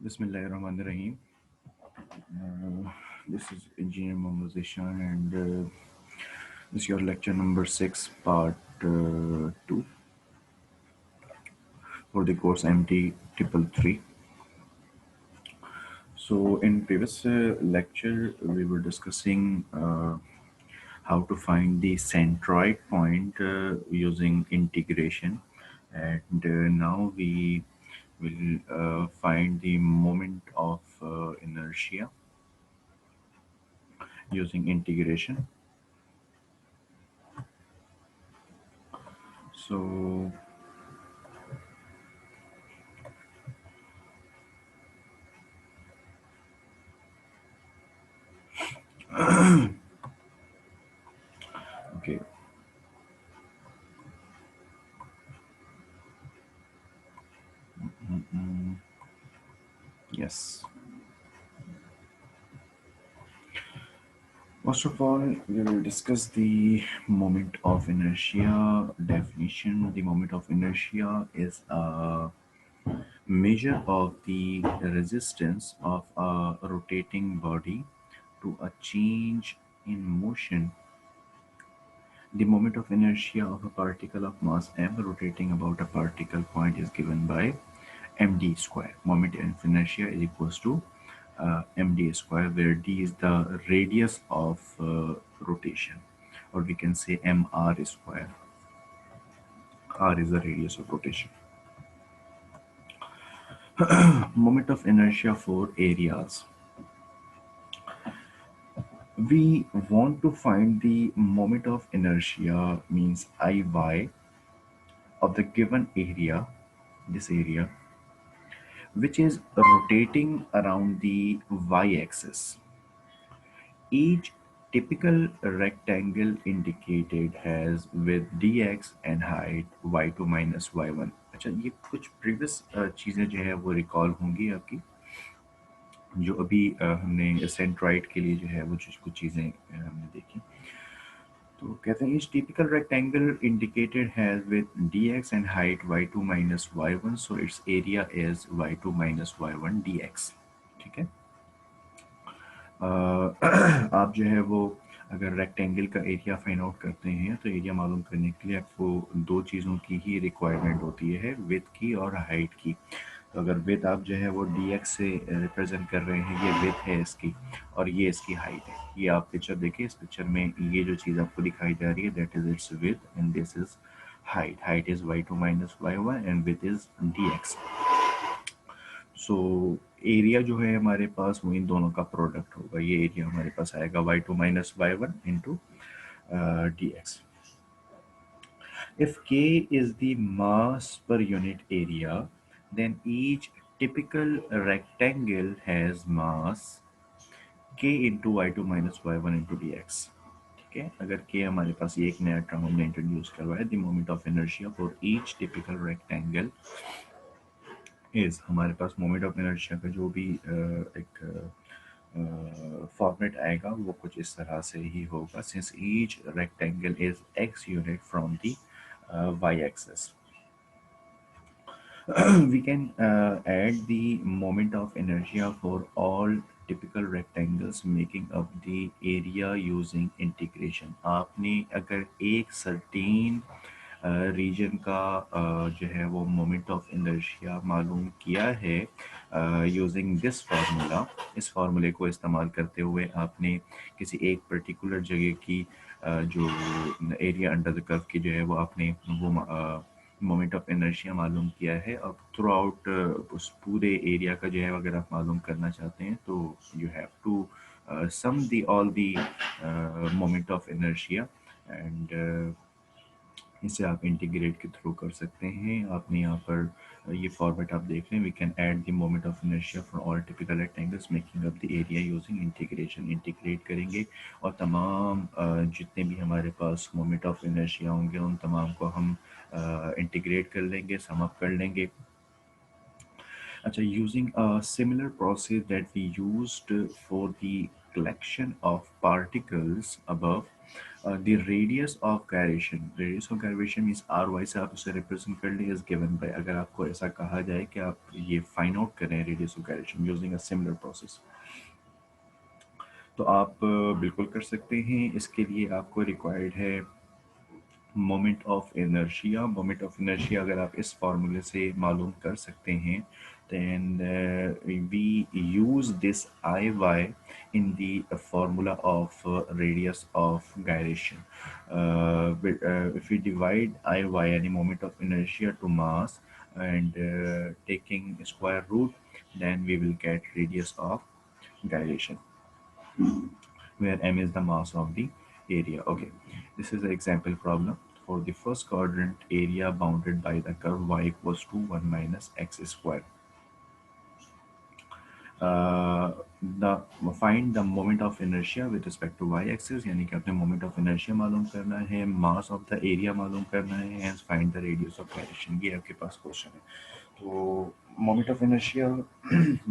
Bismillahirrahmanirrahim. This is Engineer Mohammad Zishan, and this is your lecture number 6, part 2 for the course MT Triple Three. So, in previous lecture, we were discussing how to find the centroid point using integration, and now we will find the moment of inertia using integration. So, okay. Yes. First of all, we will discuss the moment of inertia definition. The moment of inertia is a measure of the resistance of a rotating body to a change in motion. The moment of inertia of a particle of mass m rotating about a particle point is given by md square. Moment of inertia is equals to md square, where d is the radius of rotation, or we can say mr square. R is the radius of rotation. Moment of inertia for areas. We want to find the moment of inertia, means Iy, of the given area, this area, which is rotating around the y-axis. Each typical rectangle indicated has with dx and height y2 minus y1. अच्छा, ये कुछ previous चीज़ें जो है वो recall होंगी आपकी, जो अभी हमने सेंट्रॉइड के लिए जो है वो कुछ चीज़ें हमने देखी. तो कहते हैं each typical rectangle indicated has with dx and height y2 minus y1, so its area is y2 minus y1 dx. ठीक है. आप जो है वो अगर रेक्टेंगल का एरिया फाइंड आउट करते हैं तो एरिया मालूम करने के लिए आपको दो चीज़ों की ही रिक्वायरमेंट होती है, विड्थ की और हाइट की. तो अगर विड्थ आप जो है वो dx से रिप्रेजेंट कर रहे हैं, ये विड्थ है इसकी और ये इसकी हाइट है. ये आप पिक्चर देखिए, इस पिक्चर में ये जो चीज़ आपको दिखाई जा रही है, that is it's width and this is height. Height is y2 minus y1 and width is dx. So area जो है हमारे पास वो इन दोनों का प्रोडक्ट होगा. ये एरिया हमारे पास आएगा y2 minus y1 into dx. If k is the mass per unit area, then each typical rectangle has mass k into y2 minus y1 into dx. ठीक है. अगर k हमारे पास ये एक नया टर्म हमने इंट्रोड्यूस करवाया, the moment of inertia for each typical rectangle is, हमारे पास मोमेंट ऑफ इनर्शिया का जो भी एक फॉर्मेट आएगा वो कुछ इस तरह से ही होगा. Since each rectangle is x unit from the y axis, we can add the moment of inertia for all typical rectangles making up the area using integration. आपने अगर एक certain रीजन का जो है वो मोमेंट ऑफ इनर्शिया मालूम किया है यूजिंग दिस फार्मूला, इस फार्मूले को इस्तेमाल करते हुए आपने किसी एक पर्टिकुलर जगह की जो एरिया अंडर द कर्व की जो है वो आपने वो मोमेंट ऑफ इनर्शिया मालूम किया है. अब थ्रू आउट उस पूरे एरिया का जो है अगर आप मालूम करना चाहते हैं तो you have to sum the all the moment of inertia, and इसे आप इंटीग्रेट के थ्रू कर सकते हैं. आपने यहाँ पर ये फॉर्मेट आप देख रहे हैं, we can add the moment of inertia for all typical rectangles making up the area using integration. Integrate करेंगे और तमाम जितने भी हमारे पास मोमेंट ऑफ इनर्शिया होंगे उन तमाम को हम इंटीग्रेट कर लेंगे, सम अप कर लेंगे. अच्छा, using a similar process that we used for the collection of particles above, the radius of gyration means R Y से आप उसे रिप्रेजेंट कर लें इज गिवन बाय, अगर आपको ऐसा कहा जाए कि आप ये फाइंड आउट करें radius of gyration using a similar process, तो आप बिल्कुल कर सकते हैं। इसके लिए आपको रिक्वायर्ड है moment of inertia. Moment of inertia अगर आप इस फार्मूले से मालूम कर सकते हैं, then we use this Iy in the formula of radius of gyration. If we divide Iy, any moment of inertia, to mass, and taking square root, then we will get radius of gyration, where m is the mass of the area. Okay, this is an example problem. For the first quadrant, area bounded by the curve y equals to 1 minus x square. The find the moment of inertia with respect to y axis, यानी कि अपने moment of inertia मालूम करना है, mass of the area मालूम करना है, hence find the radius of gyration। ये आपके पास क्वेश्चन है। तो moment of inertia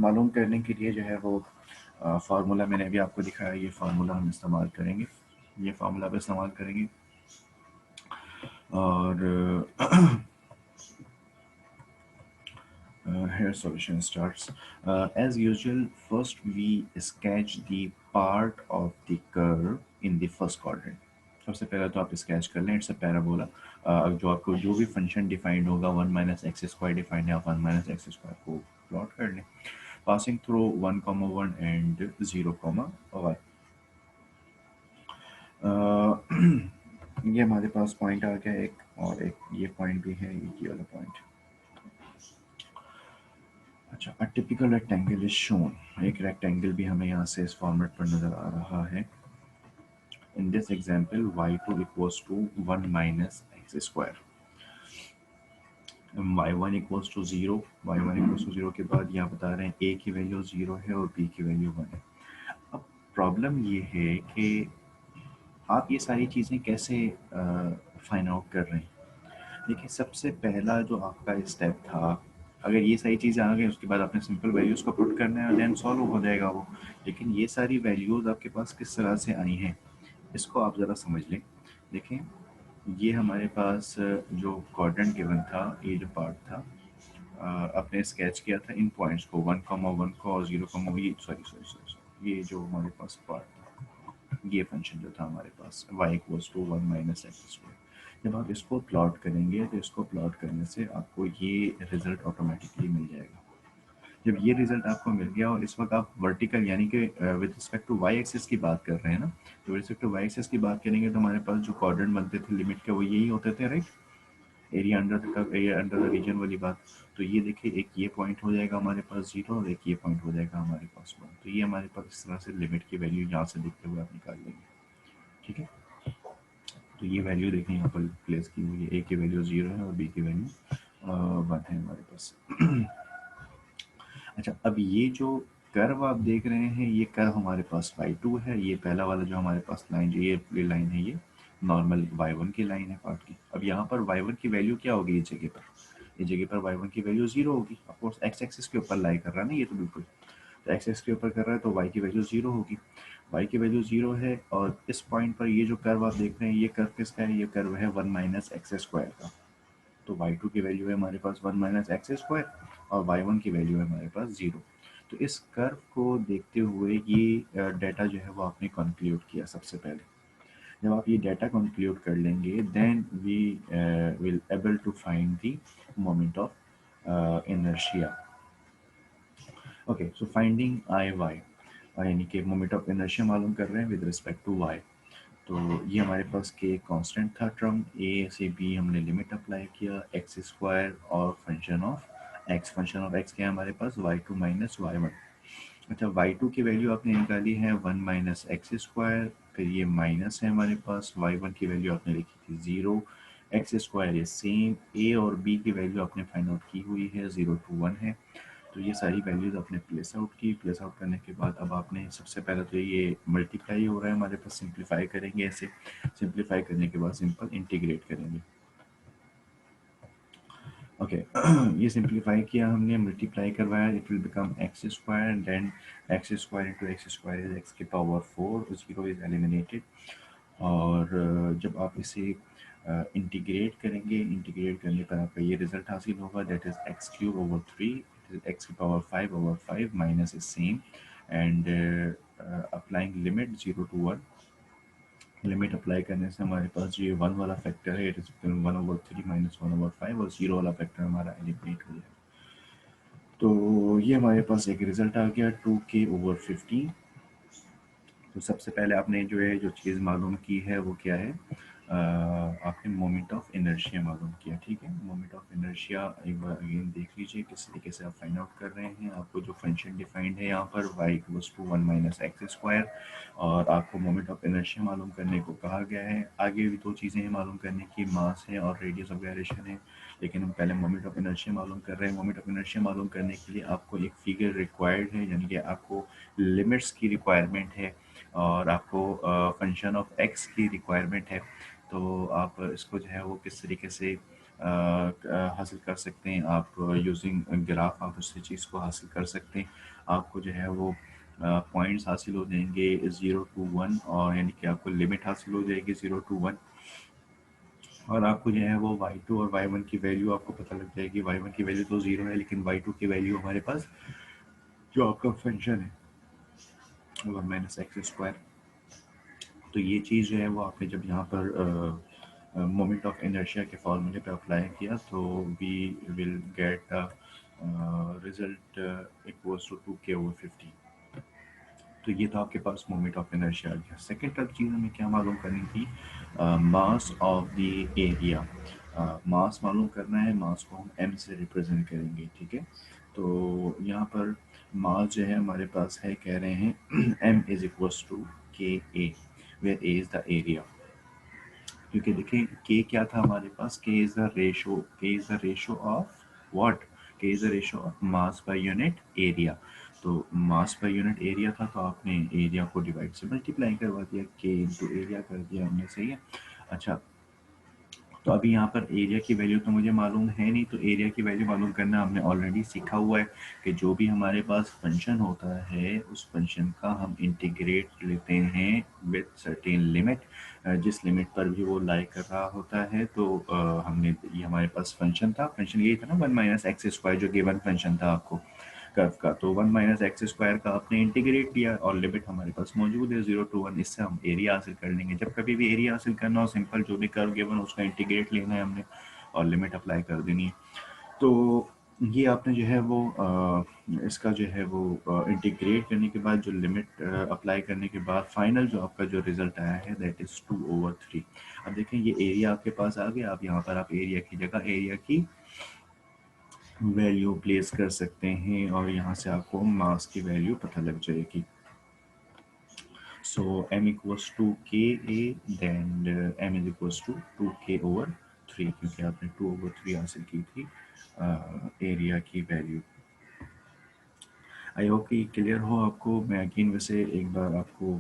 मालूम करने के लिए जो है वो फार्मूला मैंने अभी आपको दिखाया, ये फार्मूला हम इस्तेमाल करेंगे, ये फार्मूला पे इस्तेमाल करेंगे। और here solution starts. As usual, first we sketch the part of the curve in the first quadrant. सबसे पहले तो आप स्केच कर लें, इट्स अ पैराबोला। जो आपको जो भी फंक्शन डिफाइंड होगा, 1 माइनस एक्स स्क्वायर डिफाइंड है, आप 1 माइनस एक्स स्क्वायर को प्लॉट कर लें, पासिंग थ्रू 1, 1 एंड 0, 1। ये हमारे पास पॉइंट आ गया एक, और एक ये पॉइंट भी है, ये वाला पॉइंट। अच्छा, a typical rectangle is shown. एक रेक्टेंगल भी हमें यहाँ से इस फॉर्मेट पर नज़र आ रहा है। In this example y2 equals to 1 minus x square, y1 equals to 0। y1 equals to 0 के बाद यहाँ बता रहे हैं a की वैल्यू 0 है और b की वैल्यू 1 है। अब प्रॉब्लम ये है कि आप ये सारी चीज़ें कैसे फाइंड आउट कर रहे हैं। देखिए, सबसे पहला जो आपका स्टेप था, अगर ये सारी चीज़ें आ गई, उसके बाद आपने सिंपल वैल्यूज़ को पुट करना है और देन सॉल्व हो जाएगा वो। लेकिन ये सारी वैल्यूज़ आपके पास किस तरह से आई हैं, इसको आप ज़रा समझ लें। देखें, ये हमारे पास जो क्वाड्रेंट गिवन था, ये जो पार्ट था, आपने स्केच किया था इन पॉइंट्स को, 1, 1 को और 0, ये सॉरी सॉरी सॉरी ये जो हमारे पास पार्ट था, ये फंक्शन जो था हमारे पास y equals to 1 minus x square. जब आप इसको प्लॉट करेंगे, तो इसको प्लॉट करने से आपको ये रिजल्ट ऑटोमेटिकली मिल जाएगा। जब ये रिजल्ट आपको मिल गया, और इस वक्त आप वर्टिकल यानी कि with respect to Y axis की बात कर रहे हैं ना, तो with respect to Y axis की बात करेंगे तो हमारे पास जो क्वाड्रेंट बनते थे लिमिट के, वो यही होते थे, right. Area under the curve, area under the region वाली बात। तो ये देखिए, एक ये पॉइंट हो जाएगा हमारे पास 0, और एक ये पॉइंट हो जाएगा हमारे पास 1। तो ये हमारे पास इस तरह से लिमिट की वैल्यू यहाँ से देखते हुए आप निकाल लेंगे, ठीक है। तो ये वैल्यू देखें यहाँ पर प्लेस की हुई है, ए की वैल्यू 0 है और बी की वैल्यू 1 है हमारे पास। अच्छा, अब ये जो कर्व आप देख रहे हैं, ये कर्व हमारे पास y2 है। ये पहला वाला जो हमारे पास लाइन, ये लाइन है, ये नॉर्मल y1 की लाइन है पार्ट की। अब यहाँ पर y1 की वैल्यू क्या होगी, इस जगह पर, इस जगह पर y1 की वैल्यू 0 होगी। ऑफकोर्स एक्स एक्सिस के ऊपर लाई कर रहा है ना ये, तो बिल्कुल, तो एक्स एक्सिस के ऊपर कर रहा है, तो y की वैल्यू 0 होगी। y की वैल्यू 0 है, और इस पॉइंट पर ये जो कर्व आप देख रहे हैं, ये कर्व किसका है, ये कर्व है 1 माइनस एक्स स्क्वायर का। तो y2 की वैल्यू है हमारे पास 1 माइनस एक्स स्क्वायर, और y1 की वैल्यू है हमारे पास 0। तो इस कर्व को देखते हुए ये डाटा जो है वो आपने कंक्लूड किया सबसे पहले। जब आप ये डाटा कंक्लूड कर लेंगे, then we will able to find the moment of inertia. Okay, so finding I Y, यानी कि मोमेंट ऑफ इनर्शिया मालूम कर रहे हैं विद रिस्पेक्ट टू वाई। तो ये हमारे पास के कांस्टेंट था टर्म, ए से बी हमने लिमिट अप्लाई किया, एक्स स्क्वायर और function of x. Function of x क्या है हमारे पास, y2 माइनस y1। अच्छा, y2 की वैल्यू आपने निकाली है 1 माइनस एक्स स्क्वायर, फिर ये माइनस है हमारे पास, y1 की वैल्यू आपने लिखी थी 0, एक्स स्क्वायर ये सेम, ए और बी की वैल्यू आपने फाइंड आउट की हुई है, 0 to 1 है। तो ये सारी वैल्यूज आपने प्लेस आउट की। प्लेस आउट करने के बाद अब आपने सबसे पहले तो ये मल्टीप्लाई हो रहा है हमारे पास, सिंप्लीफाई करेंगे ऐसे। सिंप्लीफाई करने के बाद सिंपल इंटीग्रेट करेंगे। ओके, ये सिंप्लीफाई किया हमने, मल्टीप्लाई करवाया, it will become x square, then x square into x square is x की पावर 4, 0 इज एलिमिनेटेड, और जब आप इसे इंटीग्रेट करेंगे, इंटीग्रेट करने पर आपका ये रिजल्ट हासिल होगा, that is x cube over three, x की power five over five minus is same, and applying limit zero to one, limit apply करने से हमारे पास जो ये वन वाला फैक्टर है, it is one over three minus one over five, और zero वाला फैक्टर हमारा एलिमिनेट हो जाएगा। तो ये हमारे पास एक रिजल्ट आ गया 2k/15। तो सबसे पहले आपने जो है जो चीज़ मालूम की है वो क्या है, आपने मोमेंट ऑफ इनर्शिया मालूम किया। ठीक है, मोमेंट ऑफ इनर्शिया एक बार अगेन देख लीजिए किस तरीके से आप फाइंड आउट कर रहे हैं। आपको जो फंक्शन डिफाइंड है यहाँ पर y equals to one minus x square, और आपको मोमेंट ऑफ इनर्शिया मालूम करने को कहा गया है। आगे भी दो चीज़ें हैं मालूम करने की, मास है और रेडियस ऑफ गायरेशन है, लेकिन हम पहले मोमेंट ऑफ इनर्शिया मालूम कर रहे हैं। मोमेंट ऑफ इनर्शिया मालूम करने के लिए आपको एक फिगर रिक्वायर्ड है, यानी कि आपको लिमिट्स की रिक्वायरमेंट है, और आपको फंक्शन ऑफ एक्स की रिक्वायरमेंट है। तो आप इसको जो है वो किस तरीके से हासिल कर सकते हैं, आप यूजिंग ग्राफ आप उस चीज़ को हासिल कर सकते हैं। आपको जो है वो पॉइंट्स हासिल हो जाएंगे ज़ीरो टू वन, और यानी कि आपको लिमिट हासिल हो जाएगी ज़ीरो टू वन, और आपको जो है वो y2 और y1 की वैल्यू आपको पता लग जाएगी। y1 की वैल्यू तो ज़ीरो है, लेकिन y2 की वैल्यू हमारे पास जो आपका फंक्शन है वन माइनस एक्स स्क्वायर। तो ये चीज़ जो है वो आपने जब यहाँ पर मोमेंट ऑफ इनर्शिया के फॉर्मूले पे अप्लाई किया, तो we will get result equals to 2k/15। तो ये था आपके पास मोमेंट ऑफ इनर्शिया आ गया। सेकेंड टर्म चीज़ हमें क्या मालूम करनी थी, mass of the area. Mass मालूम करना है, मास को हम m से रिप्रेजेंट करेंगे। ठीक है, तो यहाँ पर मास जो है हमारे पास है, कह रहे हैं m is equals to k A, where A is the area. क्योंकि देखिए के क्या था हमारे पास, k is the ratio, k is the ratio of what, k is the ratio of mass per unit area. तो मास पर यूनिट एरिया था, तो आपने एरिया को डिवाइड से मल्टीप्लाई करवा दिया, के इंटू एरिया कर दिया हमने, सही है। अच्छा, तो अभी यहाँ पर एरिया की वैल्यू तो मुझे मालूम है नहीं, तो एरिया की वैल्यू मालूम करना हमने ऑलरेडी सीखा हुआ है कि जो भी हमारे पास फंक्शन होता है उस फंक्शन का हम इंटीग्रेट लेते हैं विद सर्टेन लिमिट, जिस लिमिट पर भी वो लाई कर रहा होता है। तो हमने ये हमारे पास फंक्शन था, फंक्शन यही था ना, वन माइनस एक्स स्क्वायर, जो गिवन फंक्शन था आपको कर्व का। तो वन माइनस एक्स स्क्वायर का आपने इंटीग्रेट किया, और लिमिट हमारे पास मौजूद है जीरो टू वन, इससे हम एरिया हासिल कर लेंगे। जब कभी भी एरिया हासिल करना हो, सिंपल जो भी कर्व गिवन उसका इंटीग्रेट लेना है हमने, और लिमिट अप्लाई कर देनी है। तो ये आपने जो है वो इसका जो है वो इंटीग्रेट करने के बाद, जो लिमिट अप्लाई करने के बाद फाइनल जो आपका जो रिजल्ट आया है, दैट इज़ 2/3। अब देखें ये एरिया आपके पास आ गया। आप यहाँ पर आप एरिया की जगह एरिया की वैल्यू प्लेस कर सकते हैं, और यहाँ से आपको मास की वैल्यू पता लग जाएगी। सो m equals to k A, then m is equals to 2k/3, क्योंकि आपने 2/3 हासिल की थी एरिया की वैल्यू। आई होप कि क्लियर हो आपको। मैं अगेन वैसे एक बार आपको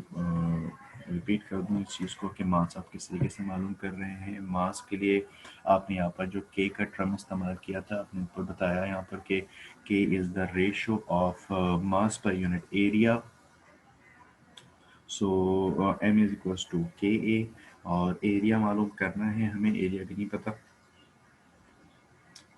रिपीट कर दूं इस चीज़ को कि मास आप किस तरीके से मालूम कर रहे हैं। मास के लिए आपने यहाँ पर जो के का टर्म इस्तेमाल किया था, आपने ऊपर बताया यहाँ पर कि k is the ratio of mass per unit area. So m is equals to k a, और एरिया मालूम करना है हमें, एरिया भी नहीं पता।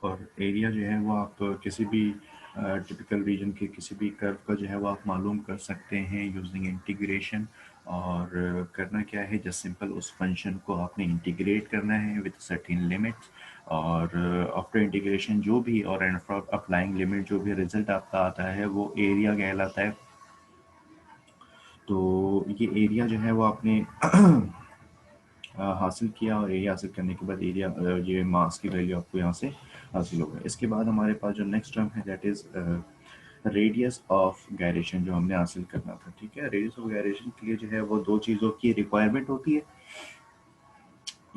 और एरिया जो है वो आप किसी भी टिपिकल रीजन के किसी भी कर्व का जो है वो आप मालूम कर सकते हैं यूजिंग इंटीग्रेशन। और करना क्या है, जस्ट सिंपल उस फंक्शन को आपने इंटीग्रेट करना है विद सर्टेन लिमिट्स, और आफ्टर इंटीग्रेशन जो भी और अप्लाइंग लिमिट जो भी रिजल्ट आपका आता है वो एरिया कहलाता है। तो ये एरिया जो है वो आपने हासिल किया, और एरिया हासिल करने के बाद एरिया ये मास की वैल्यू आपको यहाँ से हासिल होगा। इसके बाद हमारे पास जो नेक्स्ट टर्म है, that is radius of gyration, जो हमने हासिल करना था। ठीक है, रेडियस ऑफ गायरेशन के लिए जो है वो दो चीज़ों की रिक्वायरमेंट होती है।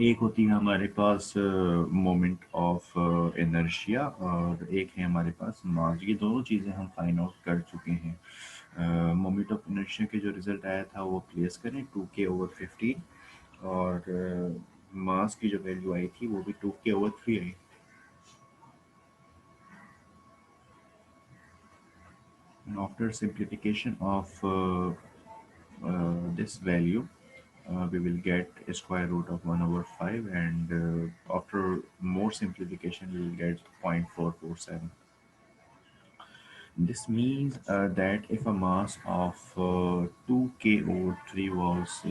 एक होती है हमारे पास मोमेंट ऑफ इनर्शिया, और एक है हमारे पास मास। ये दोनों चीज़ें हम फाइंड आउट कर चुके हैं। मोमेंट ऑफ इनर्शिया के जो रिजल्ट आया था वो प्लेस करें 2k/15, और मास की जो वैल्यू आई थी वो भी 2k/3 I. After simplification of this value, we will get a square root of 1 over 5, and after more simplification we will get 0.447. This means that if a mass of 2k over 3 was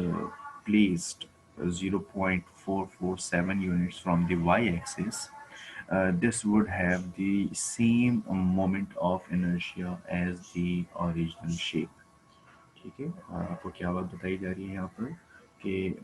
placed 0.447 units from the y-axis, this would have the same moment of inertia as the original shape. ठीक है, आपको क्या बात बताई जा रही है यहाँ पर कि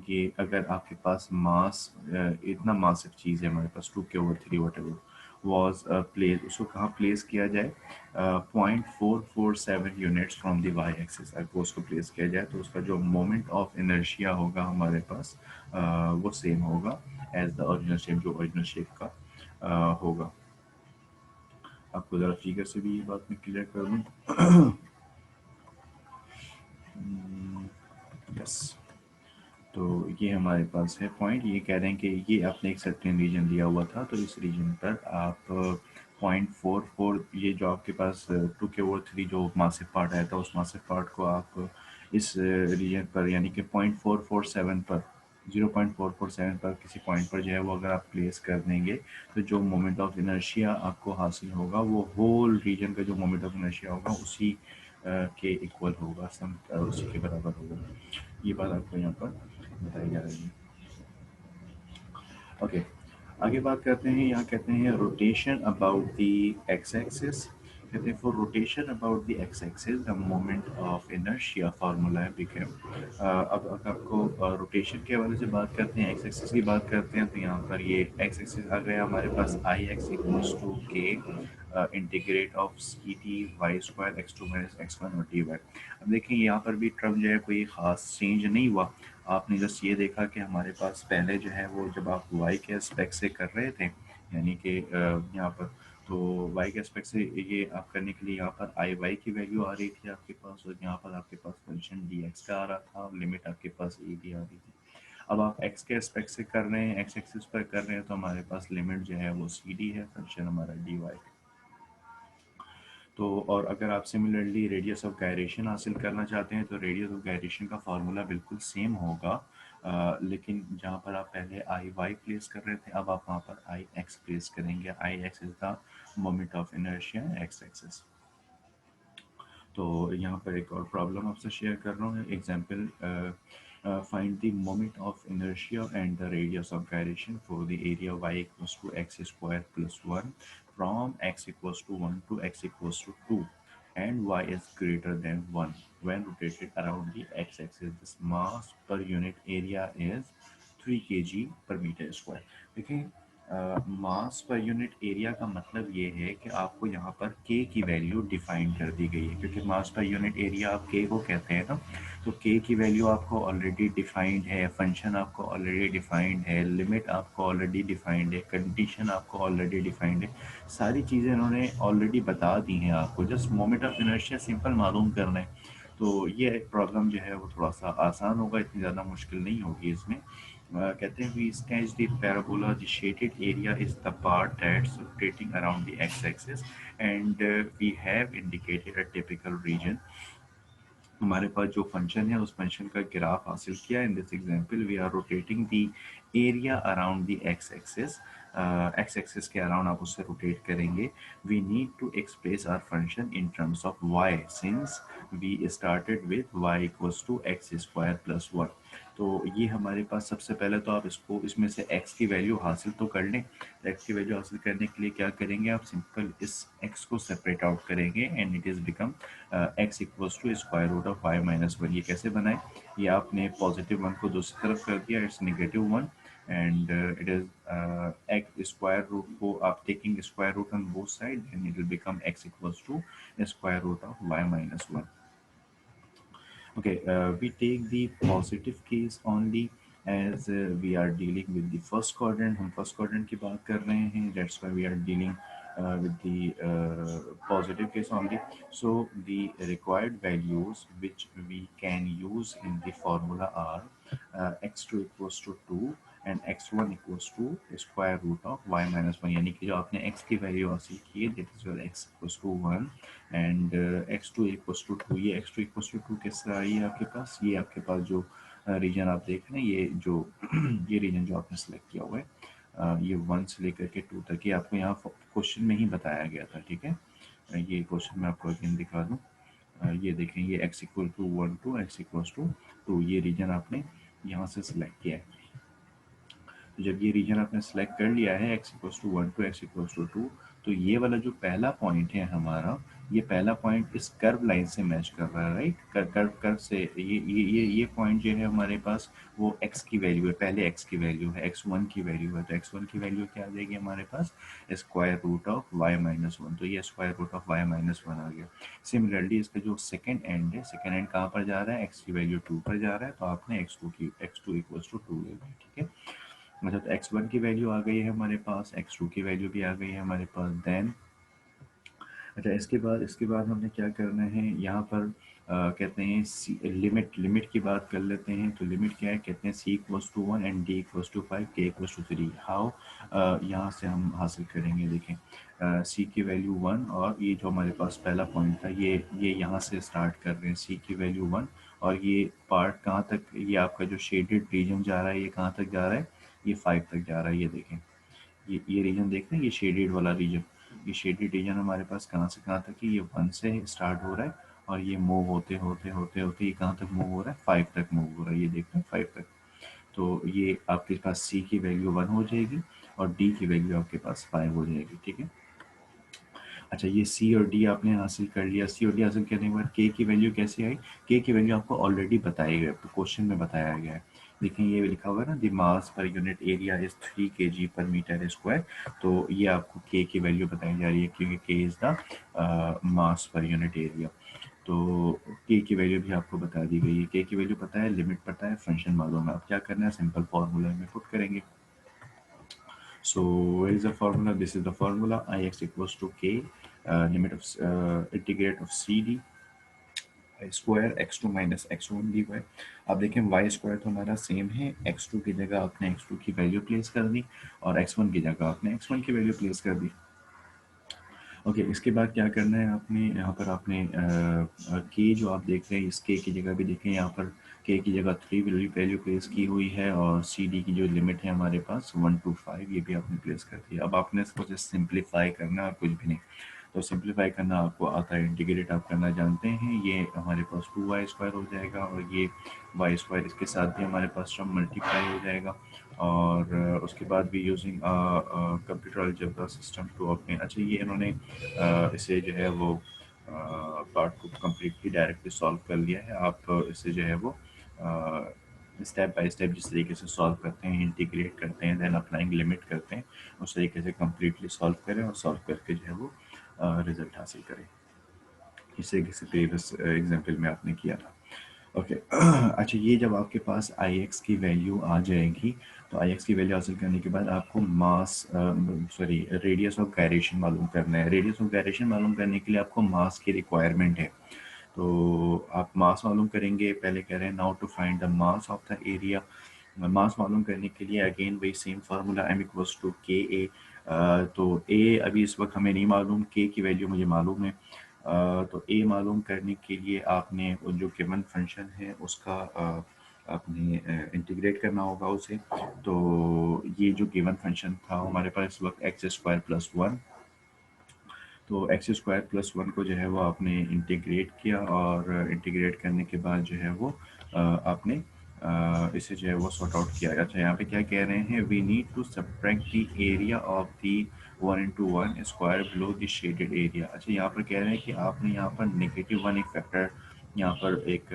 ये अगर आपके पास मास, इतना मासिव चीज़ है हमारे पास 2 के over 3 whatever was place, उसको कहाँ प्लेस किया जाए, 0.447 units from the Y axis, अगर वो उसको प्लेस किया जाए तो उसका जो मोमेंट ऑफ इनर्शिया होगा हमारे पास वो सेम होगा एज द ओरिजिनल शेप, जो ओरिजिनल शेप का होगा। आपको ज़रा फिगर से भी ये बात मैं क्लियर कर दूँ। यस, तो ये हमारे पास है पॉइंट, ये कह रहे हैं कि ये आपने एक सर्टेन रीजन लिया हुआ था, तो इस रीजन पर आप 0.44, ये जो आपके पास 2 के over 3 जो मासिव पार्ट आया था उस मासिव पार्ट को आप इस रीजन पर यानी कि 0.447 पर 0.447 पर किसी पॉइंट पर जो है वो अगर आप प्लेस कर देंगे तो जो मोमेंट ऑफ इनर्शिया आपको हासिल होगा वो होल रीजन का जो मोमेंट ऑफ इनर्शिया होगा उसी के इक्वल होगा, सम उसी के बराबर होगा। ये बात आपको यहाँ पर बताई जा रही है। ओके, आगे बात करते हैं, यहाँ कहते हैं rotation about the x axis. कहते हैं for rotation about the x axis the moment of inertia formula है बिकम। अब अगर आपको रोटेशन के हवाले से बात करते हैं, एक्स एक्सिस की बात करते हैं, तो यहाँ पर ये एक्स एक्सिस आ गया हमारे पास I x equals to k integrate of c t y square x two minus x one और डी वाई। अब देखिए यहाँ पर भी टर्म जो है कोई ख़ास चेंज नहीं हुआ, आपने जस्ट ये देखा कि हमारे पास पहले जो है वो जब आप वाई के एस्पेक्ट से कर रहे थे, यानी कि यहाँ पर तो वाई के एस्पेक्ट से ये आप करने के लिए यहाँ पर आई वाई की वैल्यू आ रही थी आपके पास, और यहाँ पर आपके पास फंक्शन डी एक्स का आ रहा था और लिमिट आपके पास ए डी आ रही थी। अब आप एक्स के एस्पेक्ट से कर रहे हैं, एक्स एक्सिस पर कर रहे हैं, तो हमारे पास लिमिट जो है वो सी डी है, फंक्शन हमारा डी वाई। तो और अगर आप सिमिलरली रेडियस ऑफ गायरेशन हासिल करना चाहते हैं तो रेडियस ऑफ गायरेशन का फार्मूला बिल्कुल सेम होगा, लेकिन जहाँ पर आप पहले आई वाई प्लेस कर रहे थे अब आप वहाँ पर आई एक्स प्लेस करेंगे। I x is the moment of inertia x axis. तो यहाँ पर एक और प्रॉब्लम आपसे शेयर कर रहा हूँ, example find the moment of inertia and the radius of gyration for the area y equals to x square plus 1 from x equals to 1 to x equals to 2 and y is greater than 1 when rotated around the x-axis. This mass per unit area is 3 kg per meter square. देखिए मास per unit area का मतलब ये है कि आपको यहाँ पर के की वैल्यू डिफाइन कर दी गई है, क्योंकि मास पर यूनिट एरिया आप के को कहते हैं ना, तो के की वैल्यू आपको ऑलरेडी डिफाइंड है, फंक्शन आपको ऑलरेडी डिफाइंड है, लिमिट आपको ऑलरेडी डिफाइंड है, कंडीशन आपको ऑलरेडी डिफाइंड है, सारी चीज़ें इन्होंने ऑलरेडी बता दी हैं आपको, just moment of inertia simple मालूम करना है। तो ये प्रॉब्लम जो है वो थोड़ा सा आसान होगा, इतनी ज़्यादा मुश्किल नहीं होगी इसमें। कहते हैं we sketch the parabola, the shaded area is the part that's rotating around the x-axis and we have indicated a typical region। हमारे पास जो फंक्शन है उस फंक्शन का ग्राफ हासिल किया। In this example we are rotating the area around the x axis, x axis के around आप उससे रोटेट करेंगे। We need to express our function in terms of y since we started with y equals to x square plus 1। तो ये हमारे पास सबसे पहले तो आप इसको इसमें से x की वैल्यू हासिल तो कर लें। x की वैल्यू हासिल करने के लिए क्या करेंगे, आप सिंपल इस x को सेपरेट आउट करेंगे and it is become x equals to square root of y minus 1। ये कैसे बनाए, ये आपने पॉजिटिव 1 को दूसरी तरफ कर दिया, it's negative 1 and it is x square root को आप taking square root on both sides and it will become x equals to square root of y minus 1. Okay, we take the positive case only as we are dealing with the first quadrant. हम first quadrant की बात कर रहे हैं, that's why we are dealing with the positive case only. So the required values which we can use in the formula are x2 equals to 2 and x1 equals to square root of y minus 1। यानी कि जो आपने x की value हासिल की है that is your x equals to 1 and x2 equals to 2। ये x2 equals to 2 किस तरह आई है आपके पास, ये आपके पास जो रीजन आप देख रहे हैं, ये जो ये रीजन जो आपने सेलेक्ट किया हुआ है, ये 1 से लेकर के 2 तक, ये आपको यहाँ क्वेश्चन में ही बताया गया था, ठीक है। ये क्वेश्चन मैं आपको अगेन दिखा दूँ। ये देखें, ये x equal to 1 to x equal to 2, ये रीजन आपने यहाँ से सिलेक्ट किया है। तो जब ये रीजन आपने सेलेक्ट कर लिया है x equals to 1 to x equals to 2, तो ये वाला जो पहला पॉइंट है हमारा, ये पहला पॉइंट इस कर्व लाइन से मैच कर रहा है, राइट। कर्व से ये पॉइंट जो है हमारे पास, वो x की वैल्यू है, पहले x की वैल्यू है, x1 की वैल्यू है। तो x1 की वैल्यू क्या आ जाएगी हमारे पास, square root of y minus one, तो ये square root of y minus one आ गया। सिमिलरली इसका जो सेकेंड एंड है, सेकेंड एंड कहाँ पर जा रहा है, x की वैल्यू 2 पर जा रहा है, तो आपने x2 इक्वल्स टू 2 ले ली, ठीक है। मतलब तो x1 की वैल्यू आ गई है हमारे पास, x2 की वैल्यू भी आ गई है हमारे पास। देन अच्छा, इसके बाद हमने क्या करना है यहाँ पर, कहते हैं लिमिट की बात कर लेते हैं। तो लिमिट क्या है, कहते हैं c equals to 1 and d equals to 5, k equals to 3। How, यहाँ से हम हासिल करेंगे, देखें, c की वैल्यू 1, और ये जो हमारे पास पहला पॉइंट था, ये यहाँ से स्टार्ट कर रहे हैं, c की वैल्यू 1, और ये पार्ट कहाँ तक, ये आपका जो शेडेड रीजन जा रहा है, ये कहाँ तक जा रहा है, ये 5 तक जा रहा है। ये देखें, ये रीजन देख रहे हैं, ये शेडेड वाला रीजन, ये शेडेड रीजन हमारे पास कहाँ से कहाँ तक है, ये 1 से स्टार्ट हो रहा है, और ये मूव होते होते होते होते ये कहाँ तक मूव हो रहा है, 5 तक मूव हो रहा है। ये देख रहे हैं 5 तक। तो ये आपके पास c की वैल्यू 1 हो जाएगी, और d की वैल्यू आपके पास 5 हो जाएगी, ठीक है। अच्छा, ये सी और डी आपने हासिल कर लिया। सी और डी हासिल करने के बाद के की वैल्यू कैसे आई, के की वैल्यू आपको ऑलरेडी बताई गई, तो क्वेश्चन में बताया गया है। देखिए, ये लिखा हुआ है ना, the mass per unit area is 3 kg पर मीटर स्क्वायर। तो ये आपको के की वैल्यू बताई जा रही है, क्योंकि के is the mass per unit area. तो के की वैल्यू भी आपको बता दी गई है, के की वैल्यू पता है, लिमिट पता है, फंक्शन मालूम है। आप क्या करना है, सिंपल फार्मूला में पुट करेंगे। So where is the formula? This is the formula, Ix equals to k, limit of integrate of cd square x2 minus x1 dy। अब देखें, y स्क्वायर तो हमारा सेम है, x2 की जगह आपने x2 की वैल्यू प्लेस कर दी, और x1 की जगह आपने x1 की वैल्यू प्लेस कर दी। ओके, इसके बाद क्या करना है आपने, यहाँ पर आपने के जो आप देख रहे हैं, इस के की जगह भी देखें, यहाँ पर के की जगह 3 वैल्यू प्लेस की हुई है, और सी डी की जो लिमिट है हमारे पास 1 to 5, ये भी आपने प्लेस कर दिया। अब आपने इसको जस्ट सिंप्लीफाई करना और कुछ भी नहीं। तो सिंप्लीफाई करना आपको आता है, इंटीग्रेट आप करना जानते हैं। ये हमारे पास 2y स्क्वायर हो जाएगा, और ये वाई स्क्वायर इसके साथ भी हमारे पास टर्म मल्टीप्लाई हो जाएगा। और उसके बाद भी using computer algebra system to अपने, अच्छा, ये इन्होंने इसे जो है वो पार्ट को कम्प्लीटली डायरेक्टली सॉल्व कर लिया है। आप इसे जो है वो स्टेप बाय स्टेप जिस तरीके से सॉल्व करते हैं, इंटीग्रेट करते हैं, देन अप्लाइंग लिमिट करते हैं, उस तरीके से कम्प्लीटली सॉल्व करें, और सॉल्व करके जो है वो रिजल्ट हासिल करें। इसे किसी प्रीवियस एग्जाम्पल में आपने किया था। ओके अच्छा, ये जब आपके पास आई एक्स की वैल्यू आ जाएगी, तो आई एक्स की वैल्यू हासिल करने के बाद आपको मास, सॉरी, रेडियस ऑफ गायरेशन मालूम करना है। रेडियस ऑफ गायरेशन मालूम करने के लिए आपको मास की रिक्वायरमेंट है। तो आप मास मालूम करेंगे, पहले कह रहे हैं now to find the mass of the area. Mass मालूम करने के लिए अगेन वही same formula, m equals to k A. तो a अभी इस वक्त हमें नहीं मालूम, k की वैल्यू मुझे मालूम है। तो a मालूम करने के लिए आपने जो गिवन फंक्शन है उसका आपने इंटीग्रेट करना होगा उसे। तो ये जो गिवन फंक्शन था हमारे पास इस वक्त एक्स स्क्वायर प्लस वन, तो एक्स स्क्वायर प्लस वन को जो है वो आपने इंटीग्रेट किया, और इंटीग्रेट करने के बाद जो है वो आपने इसे जो है वो सॉर्ट आउट किया। अच्छा, यहाँ पे क्या कह रहे हैं, we need to subtract the area of the 1 into 1 square below the shaded area. अच्छा, यहाँ पर कह रहे हैं कि आपने यहाँ पर -1 एक फैक्टर यहाँ पर एक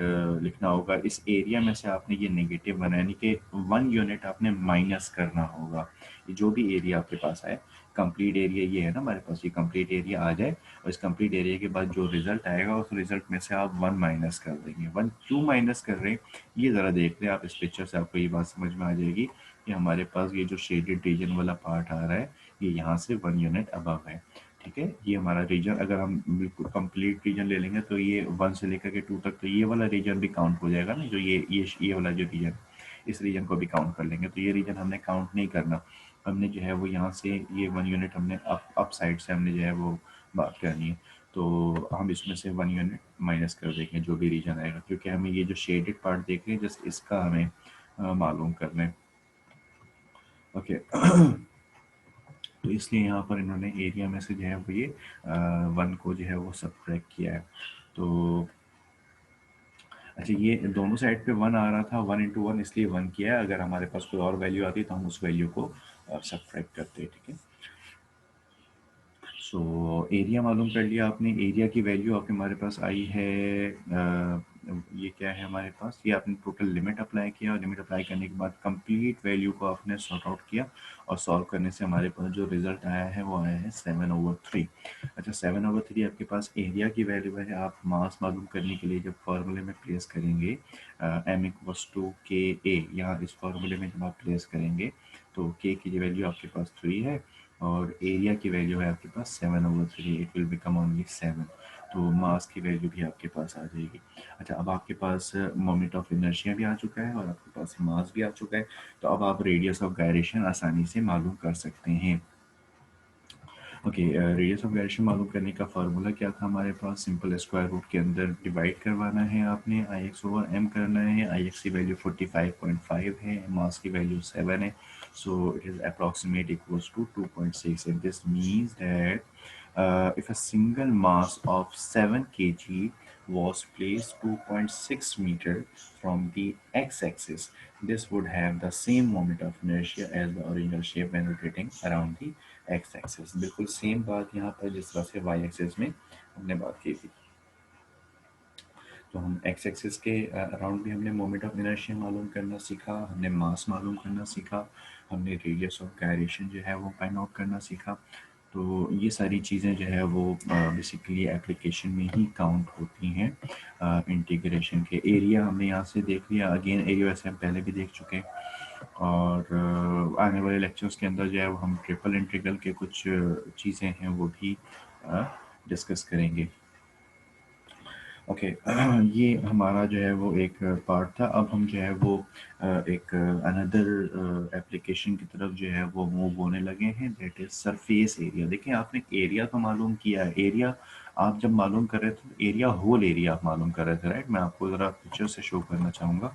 लिखना होगा, इस एरिया में से आपने ये -1 यानी कि 1 यूनिट आपने माइनस करना होगा। ये जो भी एरिया आपके पास है, कंप्लीट एरिया ये है ना हमारे पास, ये कंप्लीट एरिया आ जाए, और इस कंप्लीट एरिया के बाद जो रिजल्ट आएगा, उस रिजल्ट में से आप 1 माइनस कर देंगे। 1 क्यों माइनस कर रहे हैं, ये ज़रा देख रहे हैं आप, इस पिक्चर से आपको ये बात समझ में आ जाएगी कि हमारे पास ये जो शेडेड रीजन वाला पार्ट आ रहा है, ये यहाँ से 1 यूनिट अबव है, ठीक है। ये हमारा रीजन, अगर हम बिल्कुल कंप्लीट रीजन ले लेंगे, तो ये 1 से लेकर के 2 तक, तो ये वाला रीजन भी काउंट हो जाएगा ना, जो ये वाला जो रीजन, इस रीजन को भी काउंट कर लेंगे। तो ये रीजन हमने काउंट नहीं करना, हमने जो है वो यहाँ से ये 1 यूनिट हमने अप साइड से हमने जो है वो बात करनी है। तो हम इसमें से 1 यूनिट माइनस कर देंगे जो भी रीजन आएगा, क्योंकि हमें ये जो शेडेड पार्ट देख रहे हैं जस्ट इसका हमें मालूम करना है। ओके तो इसलिए यहाँ पर इन्होंने एरिया में से जो है वो ये 1 को जो है वो सब्ट्रैक्ट किया है। तो अच्छा, ये दोनों साइड पे 1 आ रहा था, 1 × 1 इसलिए 1 किया है। अगर हमारे पास कोई और वैल्यू आती तो हम उस वैल्यू को सब्ट्रैक्ट करते, ठीक है। सो एरिया मालूम कर लिया आपने। एरिया की वैल्यू आपके हमारे पास आई है ये क्या है हमारे पास, ये आपने टोटल लिमिट अप्लाई किया, और लिमिट अप्लाई करने के बाद कंप्लीट वैल्यू को आपने सॉर्ट आउट किया, और सॉल्व करने से हमारे पास जो रिजल्ट आया है वो आया है 7/3। अच्छा, 7/3 आपके पास एरिया की वैल्यू है। आप मास मालूम करने के लिए जब फॉर्मूले में प्लेस करेंगे m=KA, यहाँ इस फॉर्मूले में जब आप प्लेस करेंगे तो k की वैल्यू आपके पास 3 है, और एरिया की वैल्यू है आपके पास 7/3, इट विल बिकम ओनली 7। तो मास की वैल्यू भी आपके पास आ जाएगी। अच्छा, अब आपके पास मोमेंट ऑफ इनर्शिया भी आ चुका है और आपके पास मास भी आ चुका है, तो अब आप रेडियस ऑफ गायरेशन आसानी से मालूम कर सकते हैं। ओके, रेडियस ऑफ गायरेशन मालूम करने का फार्मूला क्या था हमारे पास, सिंपल स्क्वायर रूट के अंदर डिवाइड करवाना है आपने, Ix/m करना है। Ix की वैल्यू 45.5 है, मास की वैल्यू 7 है, so it is approximate equals to 2.6, and this means that if a single mass of 7 kg was placed 2.6 meter from the x-axis, this would have the same moment of inertia as the original shape when rotating around the x-axis। बिल्कुल same बात यहाँ पर जिस तरह से y-axis में हमने बात की थी। तो हम एक्स एक्सिस के अराउंड भी हमने मोमेंट ऑफ इनर्शिया मालूम करना सीखा, हमने मास मालूम करना सीखा, हमने रेडियस ऑफ गायरेशन जो है वो फाइंड आउट करना सीखा। तो ये सारी चीज़ें जो है वो बेसिकली एप्लीकेशन में ही काउंट होती हैं। इंटीग्रेशन के एरिया हमने यहाँ से देख लिया, अगेन एरिया वैसे हम पहले भी देख चुके हैं, और आने वाले लेक्चर्स के अंदर जो है वो हम ट्रिपल इंटीग्रल के कुछ चीज़ें हैं वो भी डिस्कस करेंगे। ओके ये हमारा जो है वो एक पार्ट था। अब हम जो है वो एक अनदर एप्लीकेशन की तरफ जो है वो मूव होने लगे हैं, दैट इज सरफेस एरिया। देखिए, आपने एरिया तो मालूम किया है, एरिया आप जब मालूम कर रहे थे, एरिया होल एरिया आप मालूम कर रहे थे, राइट। मैं आपको ज़रा पिक्चर से शो करना चाहूँगा।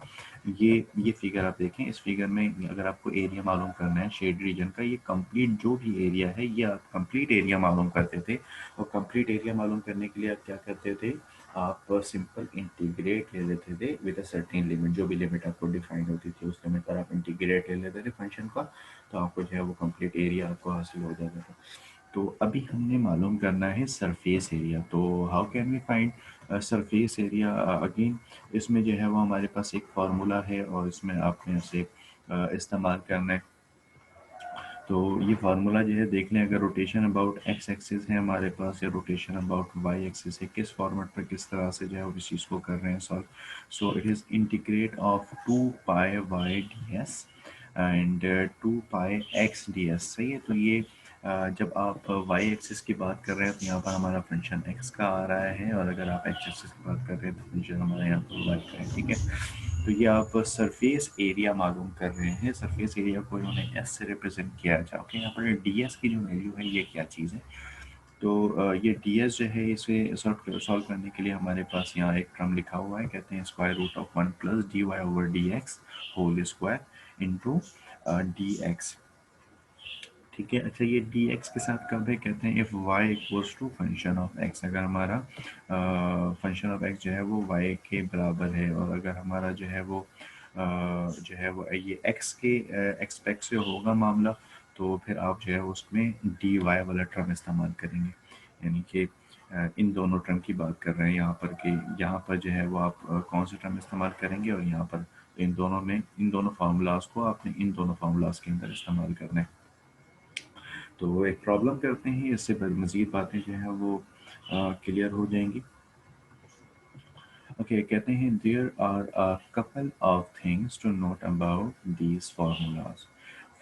ये फिगर आप देखें, इस फिगर में अगर आपको एरिया मालूम करना है शेड रीजन का, ये कंप्लीट जो भी एरिया है ये आप कंप्लीट एरिया मालूम करते थे। और कंप्लीट एरिया मालूम करने के लिए आप क्या करते थे, आप सिंपल इंटीग्रेट ले लेते थे विद अ सर्टेन लिमिट, जो भी लिमिट आपको डिफाइन होती थी उस लिमिट पर आप इंटीग्रेट ले लेते थे फंक्शन का, तो आपको जो है वो कंप्लीट एरिया आपको हासिल हो जाता था। तो अभी हमने मालूम करना है सरफेस एरिया। तो how can we find surface area, again इसमें जो है वो हमारे पास एक फार्मूला है और इसमें आपने उसे इस्तेमाल करना है। तो ये फार्मूला जो है देख लें, अगर रोटेशन अबाउट एक्स एक्सिस है हमारे पास या रोटेशन अबाउट वाई एक्सिस है, किस फॉर्मेट पर किस तरह से जो है उस चीज़ को कर रहे हैं solve. So it is integrate of 2πy/ds and 2πx/ds। सही है। तो ये जब आप वाई एक्सिस की बात कर रहे हैं तो यहाँ पर हमारा फंक्शन एक्स का आ रहा है, और अगर आप एक्स एक्सिस की बात कर रहे हैं तो फंक्शन हमारा यहाँ पर वाई का है, ठीक है। तो ये आप सरफेस एरिया मालूम कर रहे हैं। सरफेस एरिया को इन्होंने एस से रिप्रेजेंट किया जाए। ओके, यहाँ पर डी एस की जो वैल्यू है ये क्या चीज़ है, तो ये डी एस जो है इसे सॉल्व करने के लिए हमारे पास यहाँ एक टर्म लिखा हुआ है, कहते हैं square root of 1 plus dy/dx whole square into d x. ठीक है। अच्छा, ये डी एक्स के साथ कब है, कहते हैं if y equals to function of x, अगर हमारा फंक्शन ऑफ एक्स जो है वो वाई के बराबर है, और अगर हमारा जो है वो जो है वो ये एक्स के एक्सपेक्ट से होगा मामला, तो फिर आप जो है उसमें डी वाई वाला टर्म इस्तेमाल करेंगे। यानी कि इन दोनों टर्म की बात कर रहे हैं यहाँ पर, कि यहाँ पर जो है वो आप कौन से टर्म इस्तेमाल करेंगे, और यहाँ पर इन दोनों में, इन दोनों फार्मूलाज को आपने इन दोनों फार्मूलाज के अंदर इस्तेमाल करना है। तो एक प्रॉब्लम करते हैं, इससे मज़ीद बातें जो है वो क्लियर हो जाएंगी। ओके, कहते हैं there are a couple of things to note about these formulas.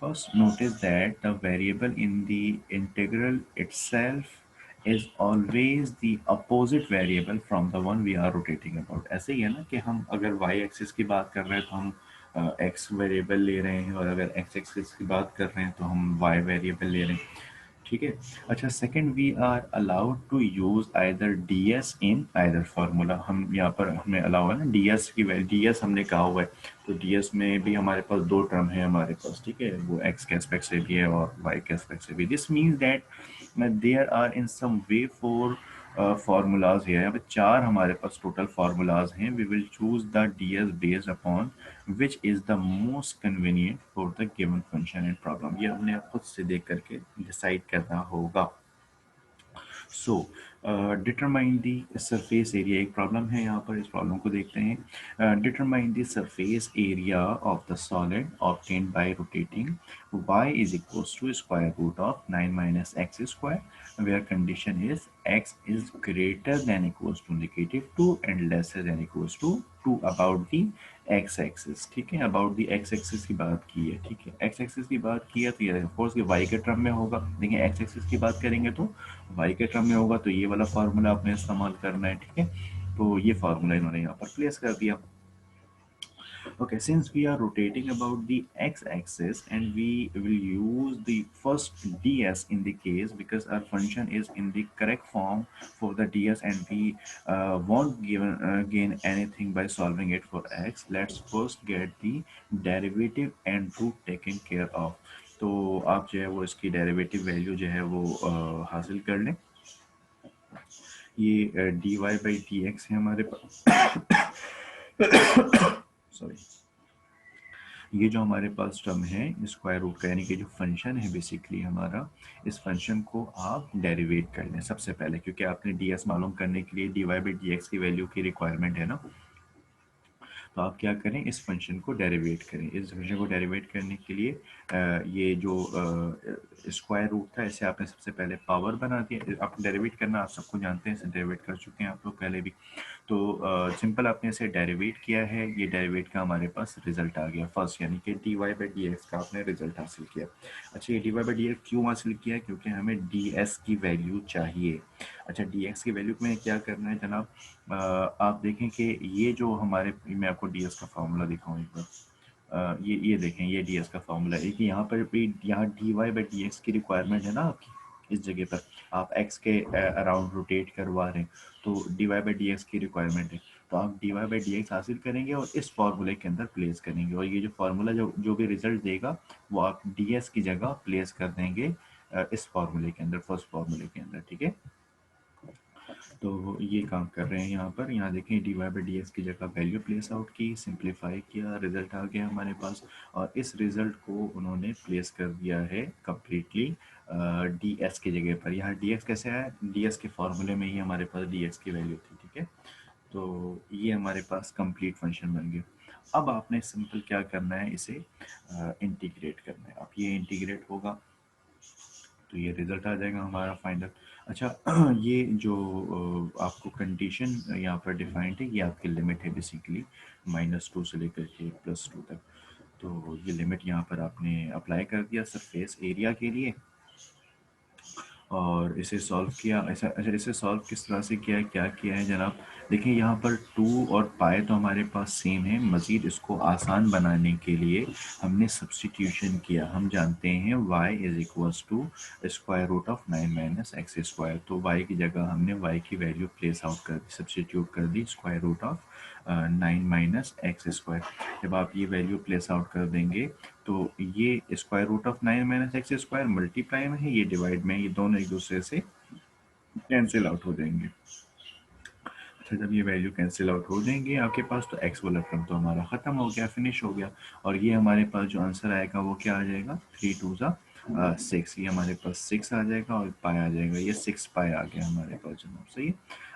First, notice that the variable in the integral itself is always the opposite variable from the one we are rotating about. ऐसे ही है ना कि हम अगर Y axis की बात कर रहे हैं तो हम एक्स वेरिएबल ले रहे हैं, और अगर एक्स एक्सिस की बात कर रहे हैं तो हम वाई वेरिएबल ले रहे हैं। ठीक है। अच्छा, second, we are allowed to use either ds in either formula. हम यहाँ पर हमें अलाउ है ना डीएस की वैल्यू, डीएस हमने कहा हुआ है, तो डीएस में भी हमारे पास दो टर्म है हमारे पास, ठीक है, वो एक्स के एस्पेक्ट से भी है और वाई के एस्पेक्ट से भी। This means that there are in some way four formulas है, यहाँ पे चार हमारे पास टोटल फार्मूलाज हैं। We will choose the ds based upon which is the most convenient for the given function and problem. ये हमने खुद से देख करके डिसाइड करना होगा। So determine the surface area, एक प्रॉब्लम है यहाँ पर, इस प्रॉब्लम को देखते हैं। Determine the surface area of the solid obtained by rotating y is equals to square root of 9 minus x square where condition is x is greater than equals to -2 and lesser than equals to 2 about the x axis। ठीक है, about the x axis की बात की है, ठीक है, x axis की बात की है तो ये ऑफकोर्स ये वाई के टर्म में होगा। देखिए एक्स एक्सिस की बात करेंगे तो वाई के टर्म में होगा, तो ये वाला फार्मूला आपने इस्तेमाल करना है, ठीक है। तो ये फार्मूला इन्होंने यहाँ पर प्लेस कर दिया। Okay, since we are rotating about the x-axis and we will use the first ds in the case because our function is in the correct form for the ds and we won't gain anything by solving it for x, let's first get the derivative and root taken care of। तो आप जो है वो इसकी derivative value जो है वो हासिल कर लें। ये dy बाई डी एक्स है हमारे पास सॉरी, ये जो हमारे पास टर्म है स्क्वायर रूट का, यानी कि जो फंक्शन है बेसिकली हमारा, इस फंक्शन को आप डेरिवेट कर लें सबसे पहले, क्योंकि आपने ds मालूम करने के लिए dy बाई डी एक्स की वैल्यू की रिक्वायरमेंट है ना। तो आप क्या करें, इस फंक्शन को डेरिवेट करें। इस फंक्शन को डेरिवेट करने के लिए ये जो स्क्वायर रूट था इसे आपने सबसे पहले पावर बना दिया। आप डेरिवेट करना आप सबको जानते हैं, इसे डेरिवेट कर चुके हैं आप लोग पहले भी। तो सिंपल आपने इसे डेरिवेट किया है, ये डेरिवेट का हमारे पास रिजल्ट आ गया फर्स्ट, यानी कि d y by d x का आपने रिजल्ट हासिल किया। अच्छा, ये d y by d x क्यों हासिल किया, क्योंकि हमें डी एस की वैल्यू चाहिए। अच्छा, डी एक्स की वैल्यू में क्या करना है जनाब, आप देखें कि ये जो हमारे, मैं आपको डी एस का फार्मूला दिखाऊँ एक बार। ये देखें, ये डी एस का फार्मूला है कि यहाँ पर भी यहाँ d y by d x की रिक्वायरमेंट है ना आपकी, इस जगह पर आप x के अराउंड रोटेट करवा रहे हैं, तो d y by d x की रिक्वायरमेंट है। तो आप d y by d x हासिल करेंगे और इस फार्मूले के अंदर प्लेस करेंगे, और ये जो फार्मूला जो भी रिजल्ट देगा वो आप डी एस की जगह प्लेस कर देंगे इस फार्मूले के अंदर, फर्स्ट फार्मूले के अंदर, ठीक है। तो ये काम कर रहे हैं यहाँ पर। यहाँ देखें d y by d x की जगह वैल्यू प्लेस आउट की, सिंप्लीफाई किया, रिजल्ट आ गया हमारे पास, और इस रिजल्ट को उन्होंने प्लेस कर दिया है कम्प्लीटली डी एस की जगह पर। यहाँ डी एक्स कैसे आया, डी एस के फार्मूले में ही हमारे पास डी एक्स की वैल्यू थी, ठीक है। तो ये हमारे पास कंप्लीट फंक्शन बन गया। अब आपने सिंपल क्या करना है, इसे इंटीग्रेट करना है। अब ये इंटीग्रेट होगा तो ये रिजल्ट आ जाएगा हमारा फाइनल। अच्छा, ये जो आपको कंडीशन यहाँ पर डिफाइंड है, ये आपकी लिमिट है बेसिकली -2 से लेकर के +2 तक। तो ये लिमिट यहाँ पर आपने अप्लाई कर दिया सरफेस एरिया के लिए और इसे सॉल्व किया। ऐसा, अच्छा, इसे सॉल्व किस तरह से किया है, क्या किया है जनाब, देखिए यहाँ पर 2 और पाई तो हमारे पास सेम है, मज़ीद इसको आसान बनाने के लिए हमने सब्सटीट्यूशन किया। हम जानते हैं y is equals to square root of 9 minus x square, तो y की जगह हमने y की वैल्यू प्लेस आउट कर दी, सब्सटीट्यूट कर दी square root of 9 minus x square. जब आप ये वैल्यू प्लेस आउट कर देंगे तो ये square root of 9 minus x square multiply में है, ये डिवाइड में है, ये दोनों एक दूसरे से कैंसिल आउट हो जाएंगे। अच्छा, जब ये वैल्यू कैंसिल आउट हो जाएंगे आपके पास, तो एक्स वाला टर्म तो हमारा ख़त्म हो गया, फिनिश हो गया। और ये हमारे पास जो आंसर आएगा वो क्या आ जाएगा, 3 2 6, ये हमारे पास 6 आ जाएगा और पाई आ जाएगा, ये 6 पाई आ गया हमारे पास जनाब, सही है।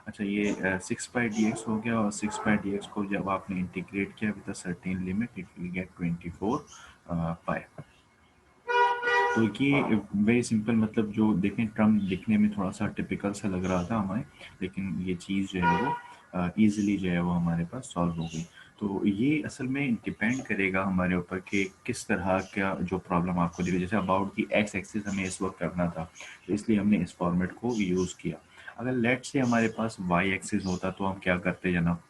अच्छा, ये 6 पाई डी एक्स हो गया, और 6 पाई डी एक्स को जब आपने इंटीग्रेट किया with a certain limit it will get 24 पाई। तो ये वेरी सिंपल, मतलब जो देखें टर्म दिखने में थोड़ा सा टिपिकल सा लग रहा था हमें, लेकिन ये चीज़ जो है वो ईजिली जो है वो हमारे पास सॉल्व हो गई। तो ये असल में डिपेंड करेगा हमारे ऊपर कि किस तरह का जो प्रॉब्लम आपको दी गई। जैसे अबाउट दी एक्स एक्सिस हमें इस वक्त करना था, तो इसलिए हमने इस फॉर्मेट को यूज़ किया। अगर लेट से हमारे पास वाई एक्सिस होता तो हम क्या करते जनाब,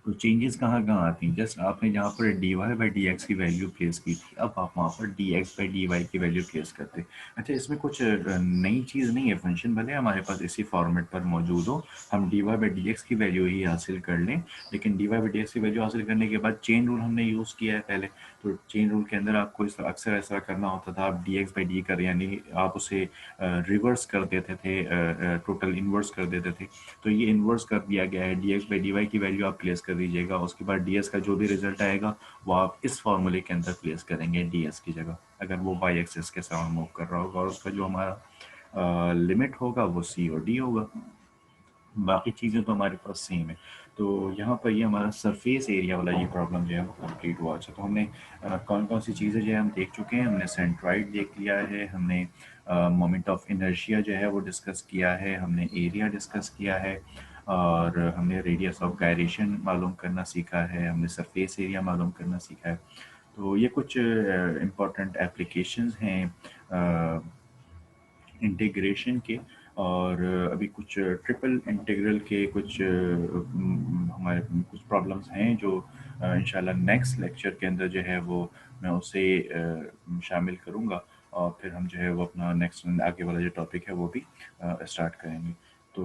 तो चेंजेस कहाँ कहाँ आती हैं, जस्ट आपने जहाँ पर d y by d x की वैल्यू प्लेस की थी, अब आप वहाँ पर d x by d y की वैल्यू प्लेस करते हैं। अच्छा, इसमें कुछ नई चीज़ नहीं है, फंक्शन भले हमारे पास इसी फॉर्मेट पर मौजूद हो, हम d y by d x की वैल्यू ही हासिल कर लें, लेकिन d y by d x की वैल्यू हासिल करने के बाद चेन रूल हमने यूज़ किया है पहले। तो चेन रूल के अंदर आपको इस अक्सर ऐसा करना होता था, आप डी एक्स बाई डी कर, यानी आप उसे रिवर्स कर देते थे, टोटल इन्वर्स कर देते थे। तो ये इन्वर्स कर दिया गया है, d x by d y की वैल्यू आप प्लेस कर दीजिएगा, उसके बाद डी एस का जो भी रिजल्ट आएगा वो आप इस फॉर्मूले के अंदर प्लेस करेंगे डी एस की जगह, अगर वो वाई एक्सिस के साथ मूव कर रहा होगा, और उसका जो हमारा लिमिट होगा वो सी और डी होगा। बाकी चीज़ें तो हमारे पास सेम है। तो यहाँ पर ये हमारा सरफेस एरिया वाला ये प्रॉब्लम जो है वो कंप्लीट हुआ। अच्छा, तो हमने कौन कौन सी चीज़ें जो है हम देख चुके हैं, हमने सेंट्रॉइड देख लिया है, हमने मोमेंट ऑफ इनर्शिया जो है वो डिस्कस किया है, हमने एरिया डिस्कस किया है, और हमने रेडियस ऑफ गायरेशन मालूम करना सीखा है, हमने सरफेस एरिया मालूम करना सीखा है। तो ये कुछ इम्पोर्टेंट एप्लीकेशंस हैं इंटीग्रेशन के, और अभी कुछ ट्रिपल इंटीग्रल के कुछ हमारे कुछ प्रॉब्लम्स हैं जो इंशाल्लाह नेक्स्ट लेक्चर के अंदर जो है वो मैं उसे शामिल करूँगा, और फिर हम जो है वो अपना नेक्स्ट आगे वाला जो टॉपिक है वो भी स्टार्ट करेंगे। तो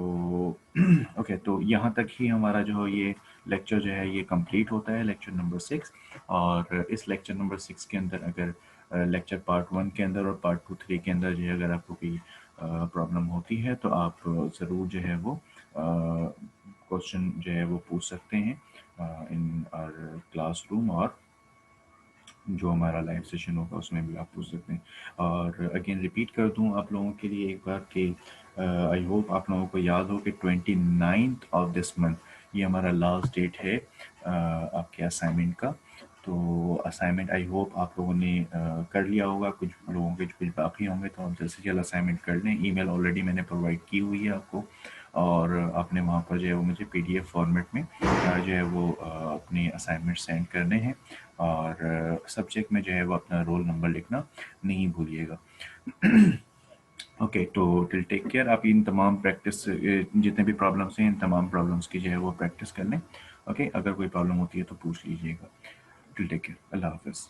ओके, तो यहाँ तक ही हमारा जो ये लेक्चर जो है ये कंप्लीट होता है, लेक्चर नंबर 6। और इस लेक्चर नंबर 6 के अंदर अगर लेक्चर पार्ट 1 के अंदर और पार्ट 2 3 के अंदर जो है अगर आपको कोई प्रॉब्लम होती है तो आप ज़रूर जो है वो क्वेश्चन जो है वो पूछ सकते हैं इन आवर क्लासरूम, और जो हमारा लाइव सेशन होगा उसमें भी आप पूछ सकते हैं। और अगेन रिपीट कर दूं आप लोगों के लिए एक बार कि आई होप आप लोगों को याद हो कि 29th ऑफ दिस मंथ ये हमारा लास्ट डेट है आपके असाइनमेंट का। तो असाइनमेंट आई होप आप लोगों ने कर लिया होगा, कुछ लोगों के कुछ बाकी होंगे तो आप जल्द से जल्द असाइनमेंट कर लें। ईमेल ऑलरेडी मैंने प्रोवाइड की हुई है आपको, और आपने वहाँ पर जो है वो मुझे पीडीएफ फॉर्मेट में जो है वो अपने असाइनमेंट सेंड करने हैं, और सब्जेक्ट में जो है वो अपना रोल नंबर लिखना नहीं भूलिएगा। ओके, तो टिल टेक केयर, आप इन तमाम प्रैक्टिस जितने भी प्रॉब्लम्स हैं इन तमाम प्रॉब्लम्स की जो है वो प्रैक्टिस कर लें। ओके, अगर कोई प्रॉब्लम होती है तो पूछ लीजिएगा। टिल टेक केयर, अल्लाह हाफिज़।